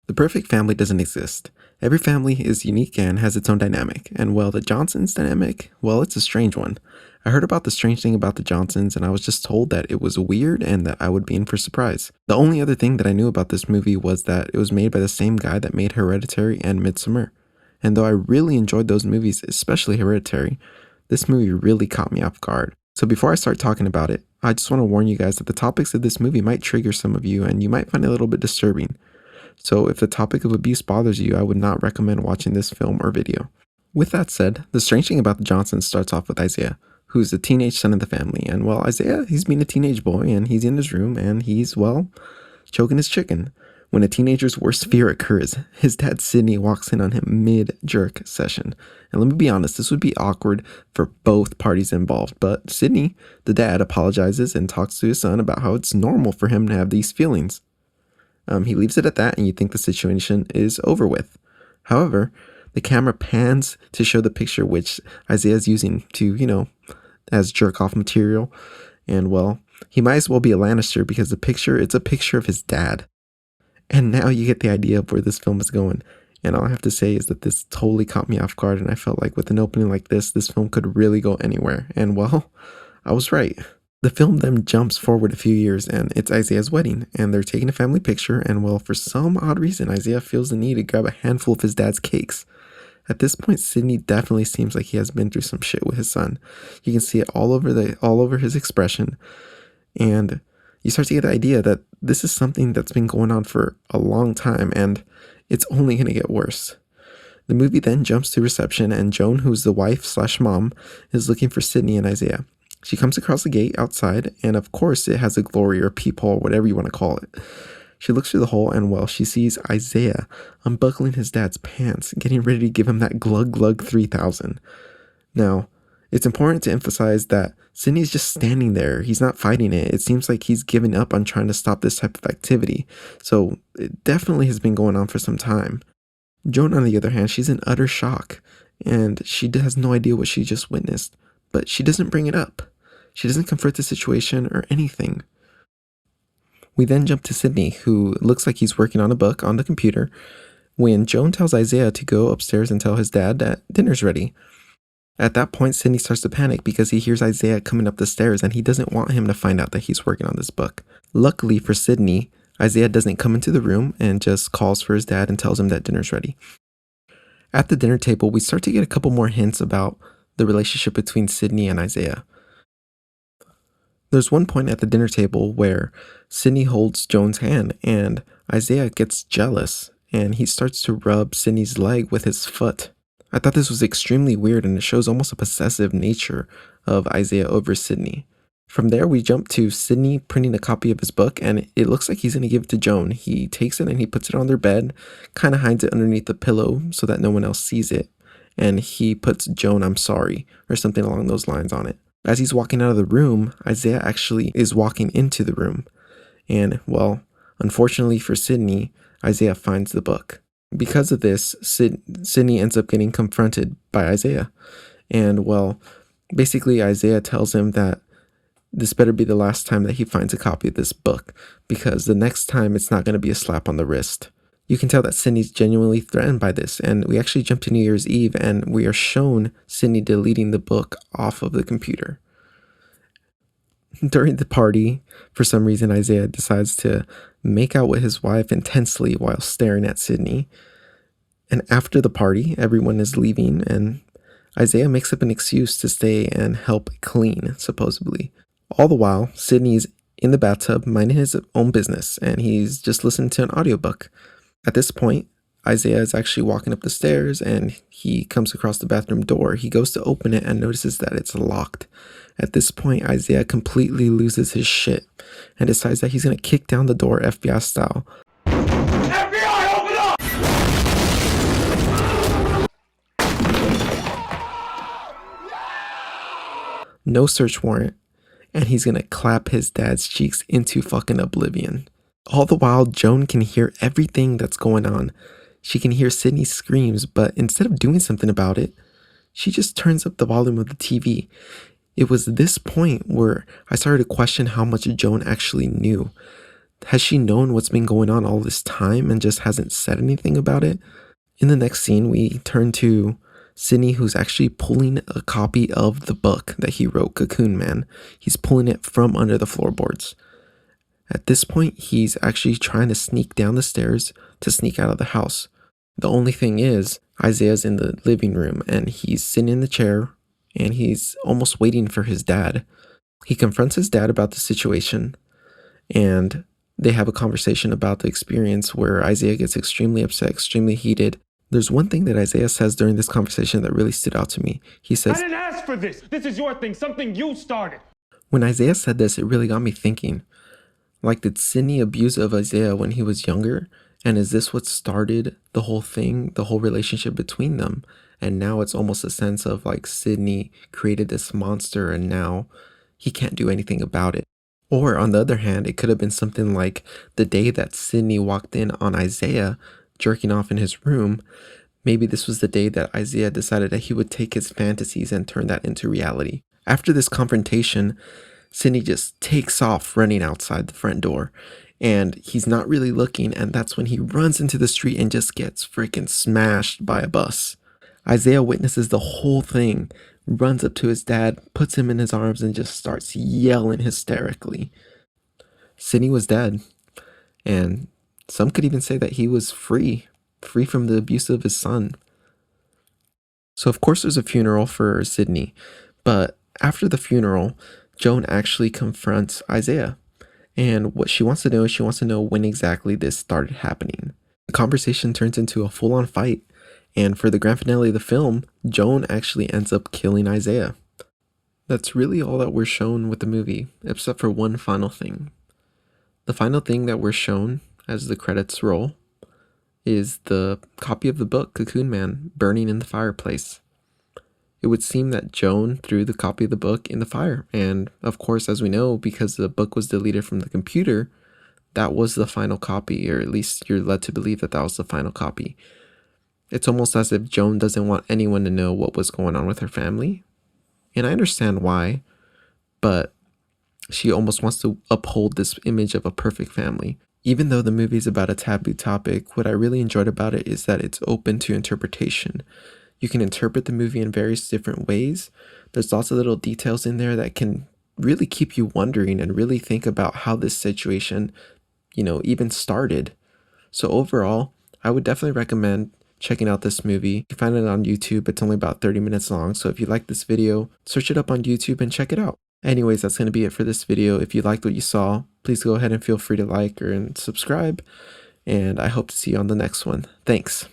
The perfect family doesn't exist. Every family is unique and has its own dynamic. And well, the Johnsons dynamic, well, it's a strange one. I heard about the strange thing about the Johnsons and I was just told that it was weird and that I would be in for a surprise. The only other thing that I knew about this movie was that it was made by the same guy that made Hereditary and Midsommar. And though I really enjoyed those movies, especially Hereditary, this movie really caught me off guard. So before I start talking about it, I just want to warn you guys that the topics of this movie might trigger some of you and you might find it a little bit disturbing. So if the topic of abuse bothers you, I would not recommend watching this film or video. With that said, the strange thing about the Johnsons starts off with Isaiah, who's the teenage son of the family. And well, Isaiah, he's being a teenage boy and he's in his room and he's, well, choking his chicken. When a teenager's worst fear occurs, his dad Sidney walks in on him mid-jerk session. And let me be honest, this would be awkward for both parties involved, but Sidney, the dad, apologizes and talks to his son about how it's normal for him to have these feelings. He leaves it at that and you think the situation is over with. However, the camera pans to show the picture which Isaiah's using to, as jerk-off material. And well, he might as well be a Lannister because it's a picture of his dad. And now you get the idea of where this film is going. And all I have to say is that this totally caught me off guard and I felt like with an opening like this film could really go anywhere. And well, I was right. The film then jumps forward a few years and it's Isaiah's wedding and they're taking a family picture and well, for some odd reason, Isaiah feels the need to grab a handful of his dad's cakes. At this point, Sidney definitely seems like he has been through some shit with his son. You can see it all over his expression and you start to get the idea that this is something that's been going on for a long time and it's only going to get worse. The movie then jumps to reception and Joan, who's the wife/mom, is looking for Sidney and Isaiah. She comes across the gate outside, and of course it has a glory or peephole, whatever you want to call it. She looks through the hole, and well, she sees Isaiah unbuckling his dad's pants, getting ready to give him that Glug Glug 3000. Now, it's important to emphasize that Sidney's just standing there. He's not fighting it. It seems like he's giving up on trying to stop this type of activity. So it definitely has been going on for some time. Joan, on the other hand, she's in utter shock, and she has no idea what she just witnessed, but she doesn't bring it up. She doesn't confront the situation or anything. We then jump to Sidney, who looks like he's working on a book on the computer, when Joan tells Isaiah to go upstairs and tell his dad that dinner's ready. At that point, Sidney starts to panic because he hears Isaiah coming up the stairs and he doesn't want him to find out that he's working on this book. Luckily for Sidney, Isaiah doesn't come into the room and just calls for his dad and tells him that dinner's ready. At the dinner table, we start to get a couple more hints about the relationship between Sidney and Isaiah. There's one point at the dinner table where Sidney holds Joan's hand and Isaiah gets jealous and he starts to rub Sidney's leg with his foot. I thought this was extremely weird and it shows almost a possessive nature of Isaiah over Sidney. From there, we jump to Sidney printing a copy of his book and it looks like he's going to give it to Joan. He takes it and he puts it on their bed, kind of hides it underneath the pillow so that no one else sees it. And he puts Joan, I'm sorry, or something along those lines on it. As he's walking out of the room, Isaiah actually is walking into the room. And, well, unfortunately for Sidney, Isaiah finds the book. Because of this, Sidney ends up getting confronted by Isaiah. And, well, basically Isaiah tells him that this better be the last time that he finds a copy of this book, because the next time it's not going to be a slap on the wrist. You can tell that Sidney's genuinely threatened by this, and we actually jump to New Year's Eve, and we are shown Sidney deleting the book off of the computer. During the party, for some reason, Isaiah decides to make out with his wife intensely while staring at Sidney. And after the party, everyone is leaving, and Isaiah makes up an excuse to stay and help clean, supposedly. All the while, Sidney's in the bathtub minding his own business, and he's just listening to an audiobook. At this point, Isaiah is actually walking up the stairs and he comes across the bathroom door. He goes to open it and notices that it's locked. At this point, Isaiah completely loses his shit and decides that he's going to kick down the door FBI style. FBI, open up! No search warrant, and he's going to clap his dad's cheeks into fucking oblivion. All the while, Joan can hear everything that's going on. She can hear Sidney's screams, but instead of doing something about it, she just turns up the volume of the TV. It was this point where I started to question how much Joan actually knew. Has she known what's been going on all this time and just hasn't said anything about it? In the next scene, we turn to Sydney, who's actually pulling a copy of the book that he wrote, Cocoon Man. He's pulling it from under the floorboards. At this point, he's actually trying to sneak down the stairs to sneak out of the house. The only thing is, Isaiah's in the living room and he's sitting in the chair and he's almost waiting for his dad. He confronts his dad about the situation and they have a conversation about the experience where Isaiah gets extremely upset, extremely heated. There's one thing that Isaiah says during this conversation that really stood out to me. He says, "I didn't ask for this. This is your thing, something you started." When Isaiah said this, it really got me thinking. Like, did Sydney abuse of Isaiah when he was younger? And is this what started the whole thing, the whole relationship between them? And now it's almost a sense of like Sydney created this monster and now he can't do anything about it. Or on the other hand, it could have been something like the day that Sydney walked in on Isaiah jerking off in his room. Maybe this was the day that Isaiah decided that he would take his fantasies and turn that into reality. After this confrontation, Sydney just takes off running outside the front door and he's not really looking, and that's when he runs into the street and just gets freaking smashed by a bus. Isaiah witnesses the whole thing, runs up to his dad, puts him in his arms, and just starts yelling hysterically. Sydney was dead, and some could even say that he was free from the abuse of his son. So of course there's a funeral for Sydney, but after the funeral, Joan actually confronts Isaiah. And what she wants to know is she wants to know when exactly this started happening. The conversation turns into a full-on fight, and for the grand finale of the film, Joan actually ends up killing Isaiah. That's really all that we're shown with the movie, except for one final thing. The final thing that we're shown as the credits roll is the copy of the book, Cocoon Man, burning in the fireplace. It would seem that Joan threw the copy of the book in the fire, and of course, as we know, because the book was deleted from the computer, that was the final copy, or at least you're led to believe that that was the final copy. It's almost as if Joan doesn't want anyone to know what was going on with her family, and I understand why, but she almost wants to uphold this image of a perfect family. Even though the movie is about a taboo topic, what I really enjoyed about it is that it's open to interpretation. You can interpret the movie in various different ways. There's lots of little details in there that can really keep you wondering and really think about how this situation, even started. So overall, I would definitely recommend checking out this movie. You can find it on YouTube. It's only about 30 minutes long. So if you like this video, search it up on YouTube and check it out. Anyways, that's going to be it for this video. If you liked what you saw, please go ahead and feel free to like and subscribe. And I hope to see you on the next one. Thanks.